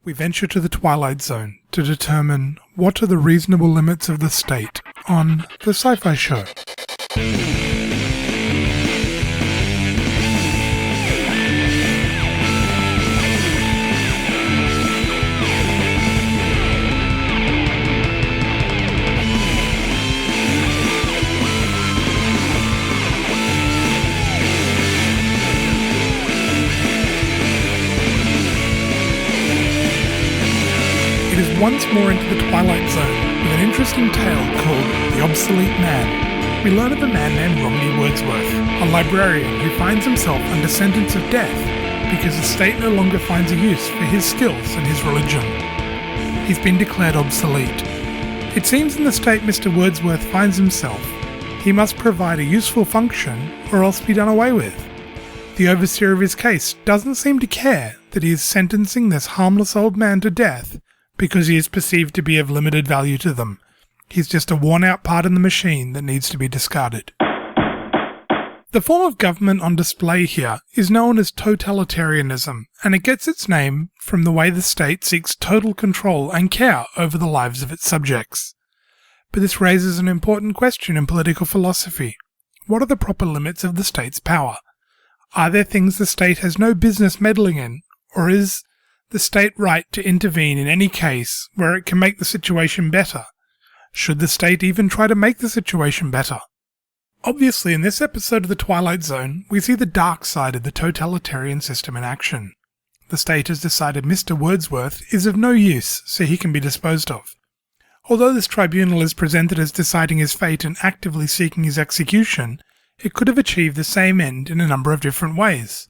we venture to the Twilight Zone to determine what are the reasonable limits of the state on the Sci Phi Show. Once more into the Twilight Zone with an interesting tale called The Obsolete Man. We learn of a man named Romney Wordsworth, a librarian who finds himself under sentence of death because the state no longer finds a use for his skills and his religion. He's been declared obsolete. It seems in the state Mr. Wordsworth finds himself, he must provide a useful function or else be done away with. The overseer of his case doesn't seem to care that he is sentencing this harmless old man to death because he is perceived to be of limited value to them. He's just a worn-out part in the machine that needs to be discarded. The form of government on display here is known as totalitarianism, and it gets its name from the way the state seeks total control and care over the lives of its subjects. But this raises an important question in political philosophy. What are the proper limits of the state's power? Are there things the state has no business meddling in, or is the state right to intervene in any case where it can make the situation better? Should the state even try to make the situation better? Obviously, in this episode of the Twilight Zone, we see the dark side of the totalitarian system in action. The state has decided Mr. Wordsworth is of no use, so he can be disposed of. Although this tribunal is presented as deciding his fate and actively seeking his execution, it could have achieved the same end in a number of different ways.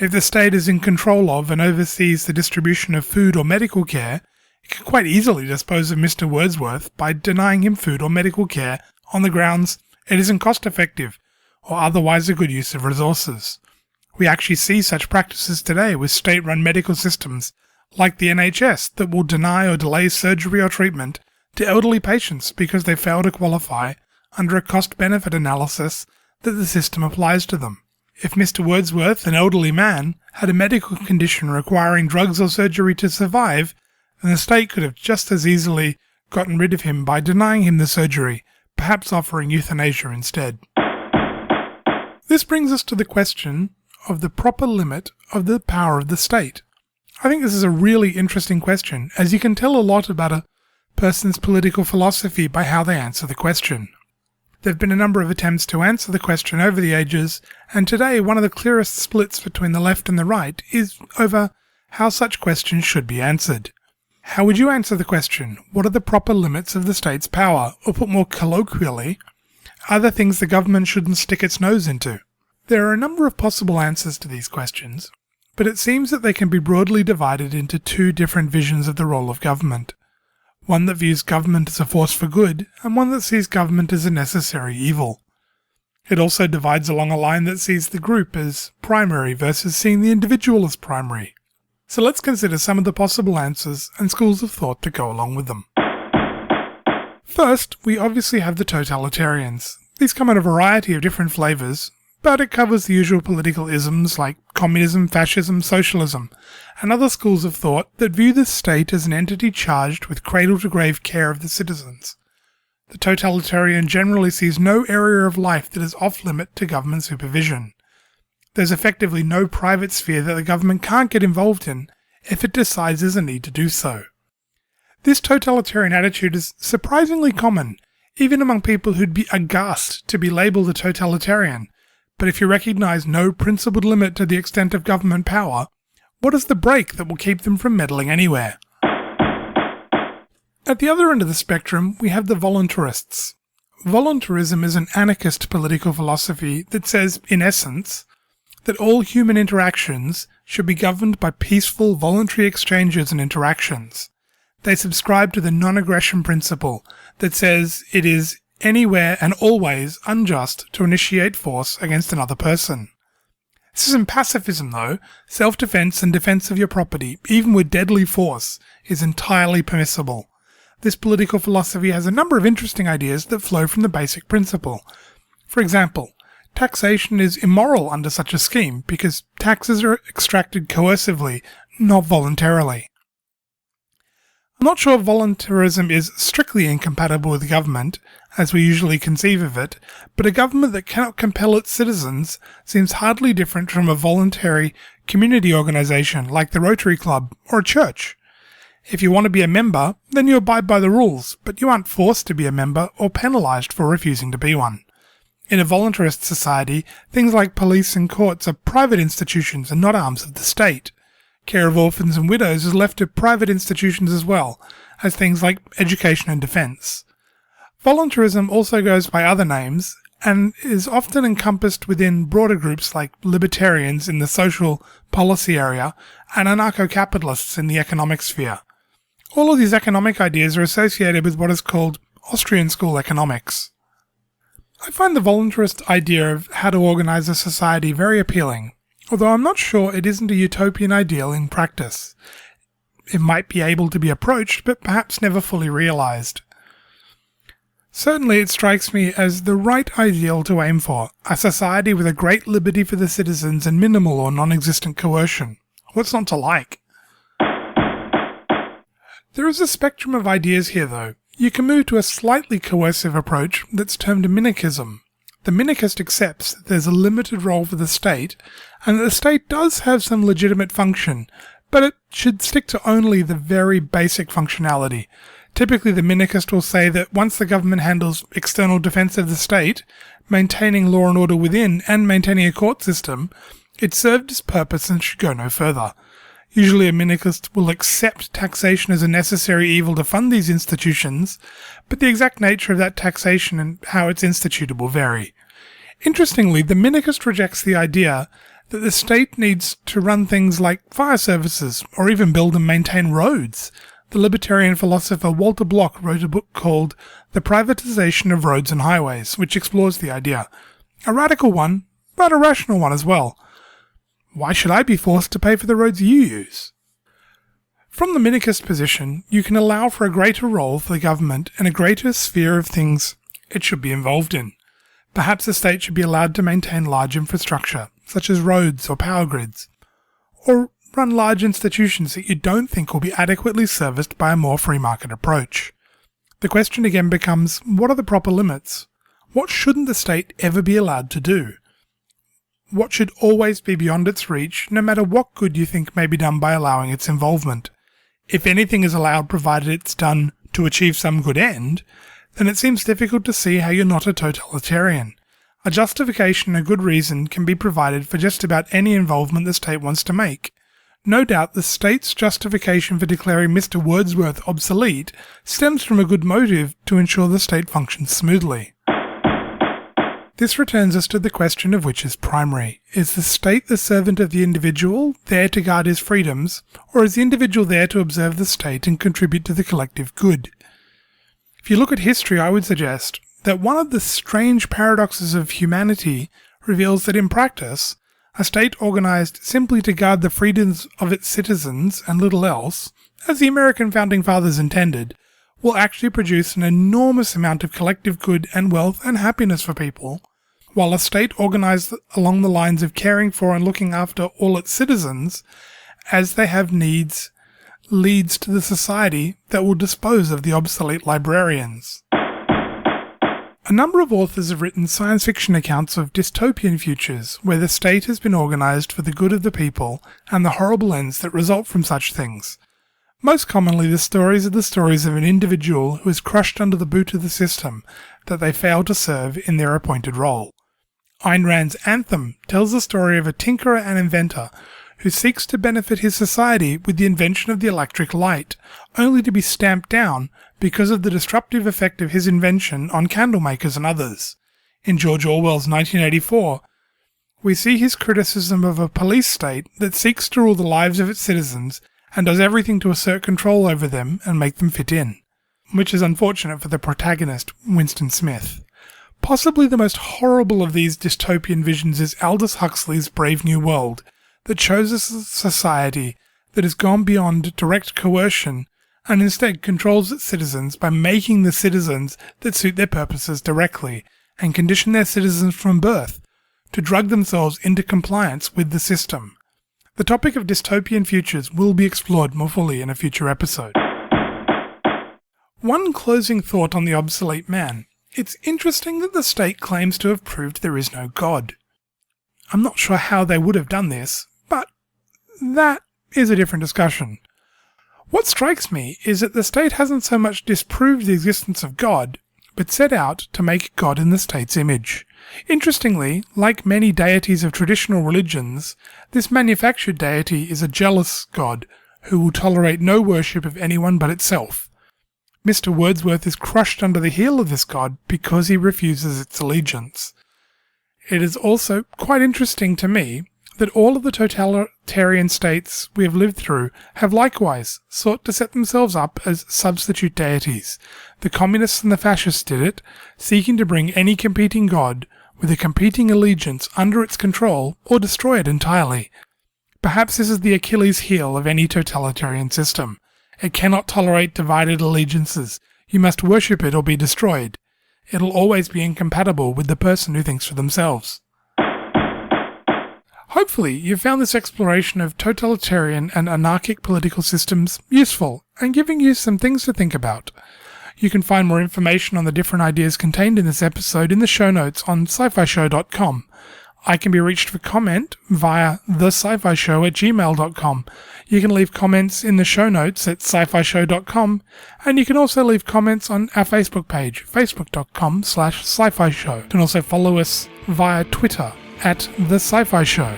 If the state is in control of and oversees the distribution of food or medical care, it can quite easily dispose of Mr. Wordsworth by denying him food or medical care on the grounds it isn't cost-effective or otherwise a good use of resources. We actually see such practices today with state-run medical systems like the NHS that will deny or delay surgery or treatment to elderly patients because they fail to qualify under a cost-benefit analysis that the system applies to them. If Mr. Wordsworth, an elderly man, had a medical condition requiring drugs or surgery to survive, then the state could have just as easily gotten rid of him by denying him the surgery, perhaps offering euthanasia instead. This brings us to the question of the proper limit of the power of the state. I think this is a really interesting question, as you can tell a lot about a person's political philosophy by how they answer the question. There have been a number of attempts to answer the question over the ages, and today one of the clearest splits between the left and the right is over how such questions should be answered. How would you answer the question, what are the proper limits of the state's power? Or put more colloquially, are there things the government shouldn't stick its nose into? There are a number of possible answers to these questions, but it seems that they can be broadly divided into two different visions of the role of government. One that views government as a force for good, and one that sees government as a necessary evil. It also divides along a line that sees the group as primary versus seeing the individual as primary. So let's consider some of the possible answers and schools of thought that go along with them. First, we obviously have the totalitarians. These come in a variety of different flavours, but it covers the usual political isms like communism, fascism, socialism, and other schools of thought that view the state as an entity charged with cradle-to-grave care of the citizens. The totalitarian generally sees no area of life that is off-limit to government supervision. There's effectively no private sphere that the government can't get involved in if it decides there's a need to do so. This totalitarian attitude is surprisingly common, even among people who'd be aghast to be labelled a totalitarian. But if you recognise no principled limit to the extent of government power, what is the brake that will keep them from meddling anywhere? At the other end of the spectrum, we have the voluntarists. Voluntarism is an anarchist political philosophy that says, in essence, that all human interactions should be governed by peaceful, voluntary exchanges and interactions. They subscribe to the non-aggression principle that says it is anywhere and always unjust to initiate force against another person. This isn't pacifism though. Self-defense and defense of your property, even with deadly force, is entirely permissible. This political philosophy has a number of interesting ideas that flow from the basic principle. For example, taxation is immoral under such a scheme because taxes are extracted coercively, not voluntarily. I'm not sure voluntarism is strictly incompatible with government, as we usually conceive of it, but a government that cannot compel its citizens seems hardly different from a voluntary community organisation like the Rotary Club or a church. If you want to be a member, then you abide by the rules, but you aren't forced to be a member or penalised for refusing to be one. In a voluntarist society, things like police and courts are private institutions and not arms of the state. Care of orphans and widows is left to private institutions as well, as things like education and defence. Voluntarism also goes by other names, and is often encompassed within broader groups like libertarians in the social policy area and anrcho-capitalists in the economic sphere. All of these economic ideas are associated with what is called Austrian school economics. I find the voluntarist idea of how to organise a society very appealing, although I'm not sure it isn't a utopian ideal in practice. It might be able to be approached, but perhaps never fully realised. Certainly it strikes me as the right ideal to aim for, a society with a great liberty for the citizens and minimal or non-existent coercion. What's not to like? There is a spectrum of ideas here though. You can move to a slightly coercive approach that's termed minarchism. The minarchist accepts that there's a limited role for the state, and that the state does have some legitimate function, but it should stick to only the very basic functionality. Typically the minarchist will say that once the government handles external defence of the state, maintaining law and order within and maintaining a court system, it served its purpose and should go no further. Usually a minarchist will accept taxation as a necessary evil to fund these institutions, but the exact nature of that taxation and how it's instituted will vary. Interestingly, the minarchist rejects the idea that the state needs to run things like fire services or even build and maintain roads. The libertarian philosopher Walter Block wrote a book called The Privatization of Roads and Highways, which explores the idea. A radical one, but a rational one as well. Why should I be forced to pay for the roads you use? From the minarchist position, you can allow for a greater role for the government and a greater sphere of things it should be involved in. Perhaps the state should be allowed to maintain large infrastructure, such as roads or power grids, or run large institutions that you don't think will be adequately serviced by a more free market approach. The question again becomes, what are the proper limits? What shouldn't the state ever be allowed to do? What should always be beyond its reach, no matter what good you think may be done by allowing its involvement? If anything is allowed provided it's done to achieve some good end, then it seems difficult to see how you're not a totalitarian. A justification and a good reason can be provided for just about any involvement the state wants to make. No doubt the state's justification for declaring Mr. Wordsworth obsolete stems from a good motive to ensure the state functions smoothly. This returns us to the question of which is primary. Is the state the servant of the individual, there to guard his freedoms, or is the individual there to observe the state and contribute to the collective good? If you look at history, I would suggest that one of the strange paradoxes of humanity reveals that in practice, a state organised simply to guard the freedoms of its citizens and little else, as the American founding fathers intended, will actually produce an enormous amount of collective good and wealth and happiness for people, while a state organised along the lines of caring for and looking after all its citizens as they have needs leads to the society that will dispose of the obsolete librarians. A number of authors have written science fiction accounts of dystopian futures where the state has been organised for the good of the people and the horrible ends that result from such things. Most commonly, the stories are the stories of an individual who is crushed under the boot of the system that they fail to serve in their appointed role. Ayn Rand's Anthem tells the story of a tinkerer and inventor who seeks to benefit his society with the invention of the electric light, only to be stamped down because of the disruptive effect of his invention on candle makers and others. In George Orwell's 1984, we see his criticism of a police state that seeks to rule the lives of its citizens and does everything to assert control over them and make them fit in, which is unfortunate for the protagonist, Winston Smith. Possibly the most horrible of these dystopian visions is Aldous Huxley's Brave New World, that shows us a society that has gone beyond direct coercion and instead controls its citizens by making the citizens that suit their purposes directly and condition their citizens from birth to drug themselves into compliance with the system. The topic of dystopian futures will be explored more fully in a future episode. One closing thought on the Obsolete Man. It's interesting that the state claims to have proved there is no God. I'm not sure how they would have done this, but that is a different discussion. What strikes me is that the state hasn't so much disproved the existence of God, but set out to make God in the state's image. Interestingly, like many deities of traditional religions, this manufactured deity is a jealous God who will tolerate no worship of anyone but itself. Mr. Wordsworth is crushed under the heel of this god because he refuses its allegiance. It is also quite interesting to me that all of the totalitarian states we have lived through have likewise sought to set themselves up as substitute deities. The communists and the fascists did it, seeking to bring any competing god with a competing allegiance under its control or destroy it entirely. Perhaps this is the Achilles heel of any totalitarian system. It cannot tolerate divided allegiances. You must worship it or be destroyed. It'll always be incompatible with the person who thinks for themselves. Hopefully, you found this exploration of totalitarian and anarchic political systems useful and giving you some things to think about. You can find more information on the different ideas contained in this episode in the show notes on scifishow.com. I can be reached for comment via thescifishow@gmail.com. You can leave comments in the show notes at scifishow.com, and you can also leave comments on our Facebook page, facebook.com/scifishow. You can also follow us via Twitter at The Sci-Fi Show.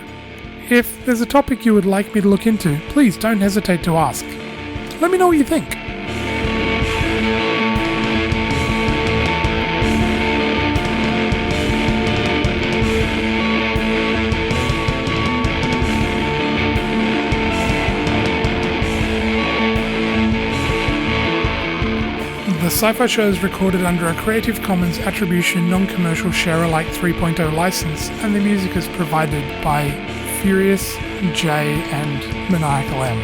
If there's a topic you would like me to look into, please don't hesitate to ask. Let me know what you think. The Sci-Fi Show is recorded under a Creative Commons Attribution Non-Commercial Share-alike 3.0 license, and the music is provided by Furious, J and Maniacal M.